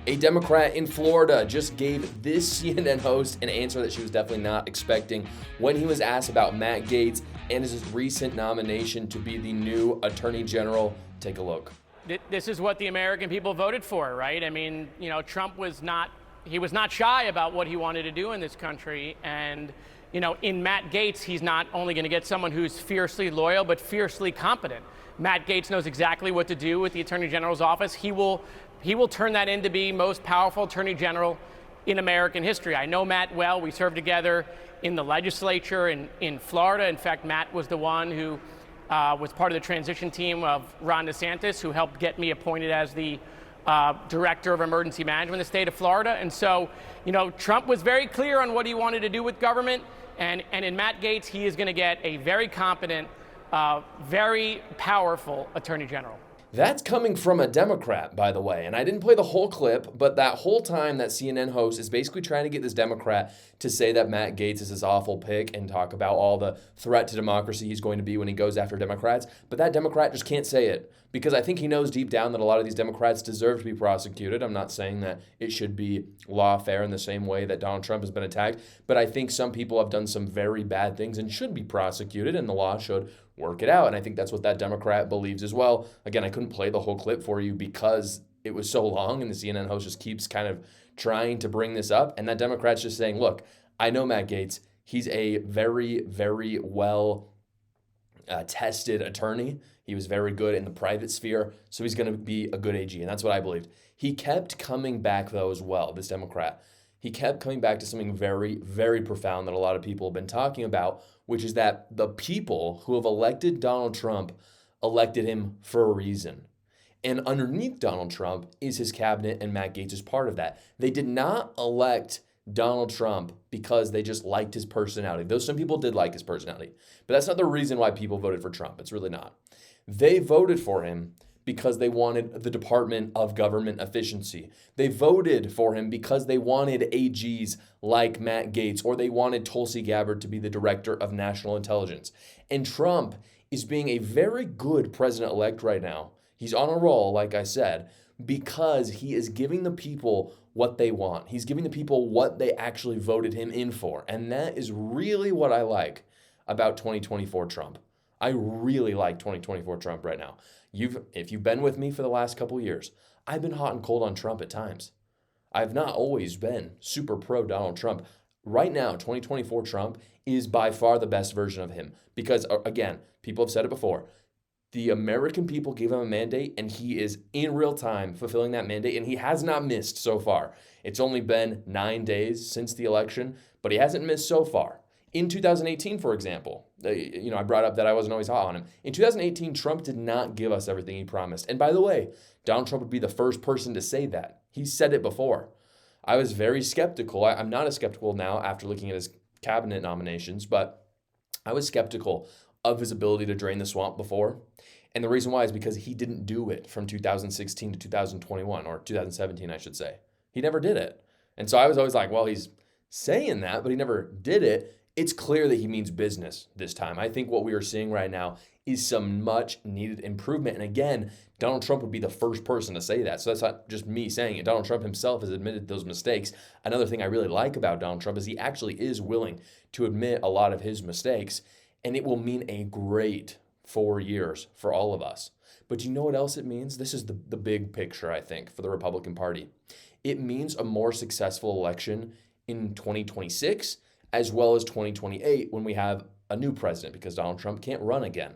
A Democrat in Florida just gave this CNN host an answer that she was definitely not expecting when he was asked about Matt Gaetz and his recent nomination to be the new Attorney General. Take a look. This is what the American people voted for, right? I mean, Trump was not shy about what he wanted to do in this country. And, in Matt Gaetz, he's not only going to get someone who's fiercely loyal, but fiercely competent. Matt Gaetz knows exactly what to do with the Attorney General's office. He will turn that into be most powerful Attorney General in American history. I know Matt well. We served together in the legislature in Florida. In fact, Matt was the one who was part of the transition team of Ron DeSantis, who helped get me appointed as the Director of Emergency Management in the state of Florida. And so, Trump was very clear on what he wanted to do with government. And in Matt Gaetz, he is going to get a very competent, very powerful Attorney General. That's coming from a Democrat, by the way. And I didn't play the whole clip, but that whole time that CNN host is basically trying to get this Democrat to say that Matt Gaetz is this awful pick and talk about all the threat to democracy he's going to be when he goes after Democrats. But that Democrat just can't say it because I think he knows deep down that a lot of these Democrats deserve to be prosecuted. I'm not saying that it should be lawfare in the same way that Donald Trump has been attacked, but I think some people have done some very bad things and should be prosecuted, and the law should work it out. And I think that's what that Democrat believes as well. Again, I couldn't play the whole clip for you because it was so long and the CNN host just keeps kind of trying to bring this up. And that Democrat's just saying, look, I know Matt Gaetz. He's a very, very well tested attorney. He was very good in the private sphere, so he's going to be a good AG. And that's what I believed. He kept coming back, though, as well, this Democrat. He kept coming back to something very, very profound that a lot of people have been talking about, which is that the people who have elected Donald Trump elected him for a reason. And underneath Donald Trump is his cabinet, and Matt Gaetz is part of that. They did not elect Donald Trump because they just liked his personality. Though some people did like his personality. But that's not the reason why people voted for Trump. It's really not. They voted for him because they wanted the Department of Government Efficiency. They voted for him because they wanted AGs like Matt Gaetz, or they wanted Tulsi Gabbard to be the Director of National Intelligence. And Trump is being a very good president-elect right now. He's on a roll, like I said, because he is giving the people what they want. He's giving the people what they actually voted him in for. And that is really what I like about 2024 Trump. I really like 2024 Trump right now. If you've been with me for the last couple of years, I've been hot and cold on Trump at times. I've not always been super pro Donald Trump. Right now, 2024 Trump is by far the best version of him because, again, people have said it before. The American people gave him a mandate, and he is in real time fulfilling that mandate, and he has not missed so far. It's only been 9 days since the election, but he hasn't missed so far. In 2018, for example, I brought up that I wasn't always hot on him. In 2018, Trump did not give us everything he promised. And by the way, Donald Trump would be the first person to say that. He said it before. I was very skeptical. I'm not as skeptical now after looking at his cabinet nominations, but I was skeptical of his ability to drain the swamp before. And the reason why is because he didn't do it from 2016 to 2021, or 2017, I should say. He never did it. And so I was always like, well, he's saying that, but he never did it. It's clear that he means business this time. I think what we are seeing right now is some much needed improvement. And again, Donald Trump would be the first person to say that. So that's not just me saying it. Donald Trump himself has admitted those mistakes. Another thing I really like about Donald Trump is he actually is willing to admit a lot of his mistakes, and it will mean a great 4 years for all of us. But you know what else it means? This is the big picture, I think, for the Republican Party. It means a more successful election in 2026 as well as 2028 when we have a new president, because Donald Trump can't run again.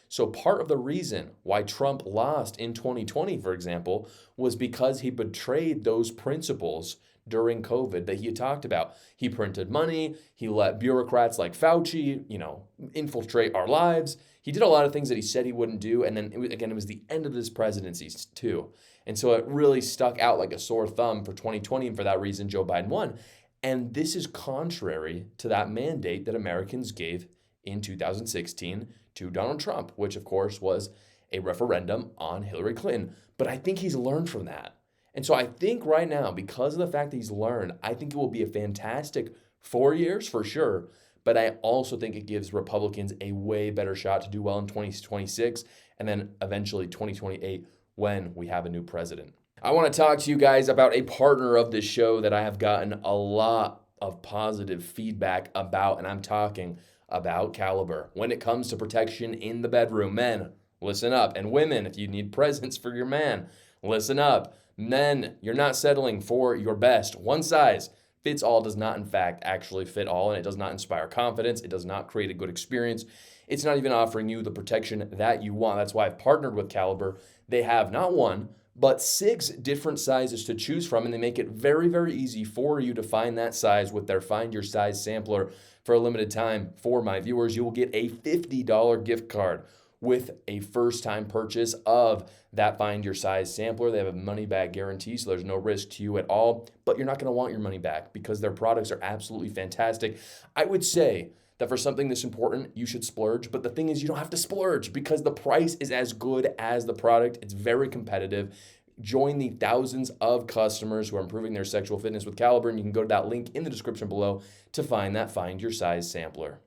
So part of the reason why Trump lost in 2020, for example, was because he betrayed those principles during COVID that he had talked about. He printed money. He let bureaucrats like Fauci, infiltrate our lives. He did a lot of things that he said he wouldn't do. And then, it was the end of his presidency too. And so it really stuck out like a sore thumb for 2020. And for that reason, Joe Biden won. And this is contrary to that mandate that Americans gave in 2016 to Donald Trump, which of course was a referendum on Hillary Clinton. But I think he's learned from that. And so I think right now, because of the fact that he's learned, I think it will be a fantastic 4 years for sure. But I also think it gives Republicans a way better shot to do well in 2026 and then eventually 2028 when we have a new president. I want to talk to you guys about a partner of this show that I have gotten a lot of positive feedback about, and I'm talking about Caliber. When it comes to protection in the bedroom, men, listen up. And women, if you need presents for your man, listen up. Men, you're not settling for your best. One size fits all does not, in fact, actually fit all, and it does not inspire confidence. It does not create a good experience. It's not even offering you the protection that you want. That's why I've partnered with Caliber. They have not one, but 6 different sizes to choose from, and they make it very, very easy for you to find that size with their Find Your Size sampler. For a limited time, for my viewers, you will get a $50 gift card with a first-time purchase of that Find Your Size sampler. They have a money-back guarantee, so there's no risk to you at all, but you're not going to want your money back because their products are absolutely fantastic. I would say that for something this important, you should splurge, but the thing is you don't have to splurge because the price is as good as the product. It's very competitive. Join the thousands of customers who are improving their sexual fitness with Caliber, and you can go to that link in the description below to find that Find Your Size sampler.